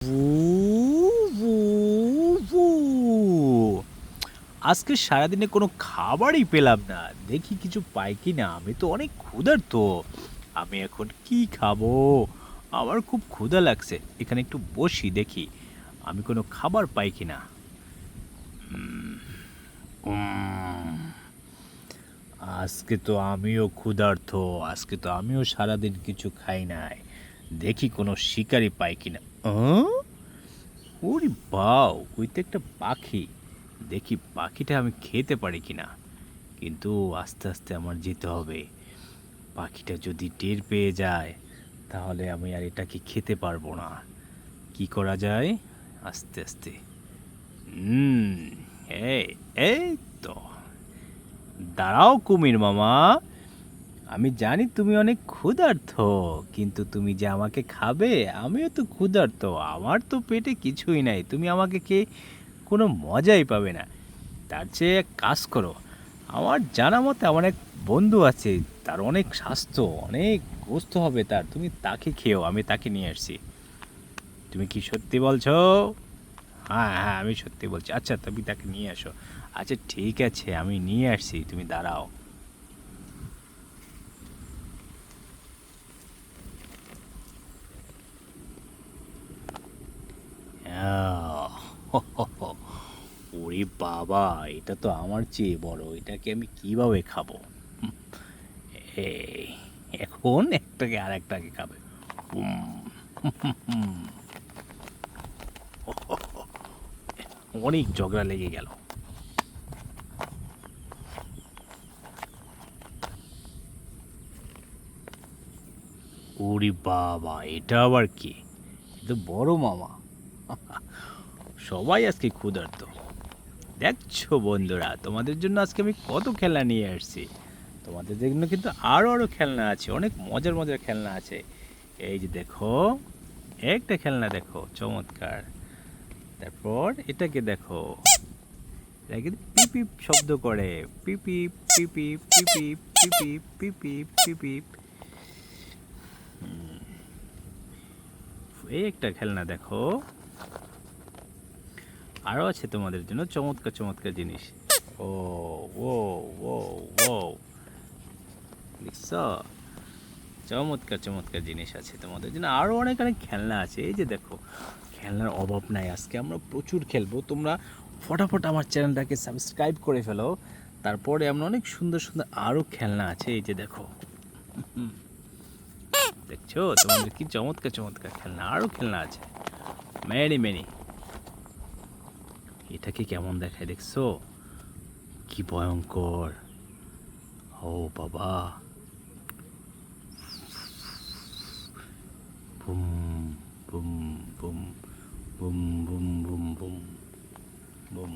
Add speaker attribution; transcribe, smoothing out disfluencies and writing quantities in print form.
Speaker 1: ভু, ভু, ভু। আজকে সারাদিনে কোনো খাবারই পেলাম না। দেখি কিছু পাই কিনা। আমি তো অনেক ক্ষুধার্ত। আমি এখন কি খাবো? আমার খুব ক্ষুধা লাগছে। এখানে একটু বসি দেখি। আমি কোনো খাবার পাই কিনা। উম, আজকে তো আমিও ক্ষুধার্ত। আজকে তো আমিও সারাদিন কিছু খাই নাই। দেখি কোনো শিকারি পাই কিনা। ওরে বাও! ওই তো একটা পাখি। দেখি পাখিটা আমি খেতে পারি কিনা। কিন্তু আস্তে আস্তে আমার যেতে হবে। পাখিটা যদি টের পেয়ে যায় তাহলে আমি আর এটাকে খেতে পারবো না। কি করা যায়? আস্তে আস্তে। হুম, এই এই তো। দাঁড়াও কুমির মামা। আমি জানি তুমি অনেক ক্ষুধার্ত, কিন্তু তুমি যে আমাকে খাবে, আমিও তো ক্ষুধার্ত। আমার তো পেটে কিছুই নাই। তুমি আমাকে খেয়ে কোনো মজাই পাবে না। তার চেয়ে এক কাজ করো, আমার জানা মতে আমার এক বন্ধু আছে, তার অনেক স্বাস্থ্য, অনেক গোস্ত হবে তার, তুমি তাকে খেও, আমি তাকে নিয়ে আসছি। তুমি কি সত্যি বলছো? হ্যাঁ হ্যাঁ, আমি সত্যি বলছি। আচ্ছা, তুমি তাকে নিয়ে আসো। আচ্ছা ঠিক আছে, আমি নিয়ে আসছি, তুমি দাঁড়াও। আহ, ওরে বাবা, এটা তো আমার চেয়ে বড়, এটাকে আমি কিভাবে খাবো? এই, এখন একটাকে আর একটাকে খাবে। অনেক ঝগড়া লেগে গেল। ওরে বাবা, এটা আবার কি? এ তো বড় মামা। সবাই আজকে ক্ষুধার্ত। দেখছো বন্ধুরা, তোমাদের জন্য আজকে আমি কত খেলনা নিয়ে আসছি। তোমাদের জন্য কিন্তু আরো আরো খেলনা আছে, অনেক মজার মজার খেলনা আছে। এই যে দেখো, একটা খেলনা দেখো, চমৎকার। তারপর এটাকে দেখো, এটা কিন্তু পিপিপ শব্দ করে। পিপিপ পিপিপ পিপিপ পিপিপ পিপিপ পিপিপ। এই একটা খেলনা দেখো। আরও আছে তোমাদের জন্য চমৎকার চমৎকার জিনিস। ও ও ও ও দেখছ, চমৎকার চমৎকার জিনিস আছে তোমাদের জন্য। আরও অনেক অনেক খেলনা আছে। এই যে দেখো, খেলনার অভাব নাই। আজকে আমরা প্রচুর খেলবো। তোমরা ফটাফট আমার চ্যানেলটাকে সাবস্ক্রাইব করে ফেলো। তারপরে আমরা অনেক সুন্দর সুন্দর আরও খেলনা আছে। এই যে দেখো, দেখছো তোমাদের কি চমৎকার চমৎকার খেলনা, আরও খেলনা আছে। Many many. এটাকে কেমন দেখায় দেখছো? কি ভয়ঙ্কর! ও বাবা! Boom boom boom boom boom boom boom boom.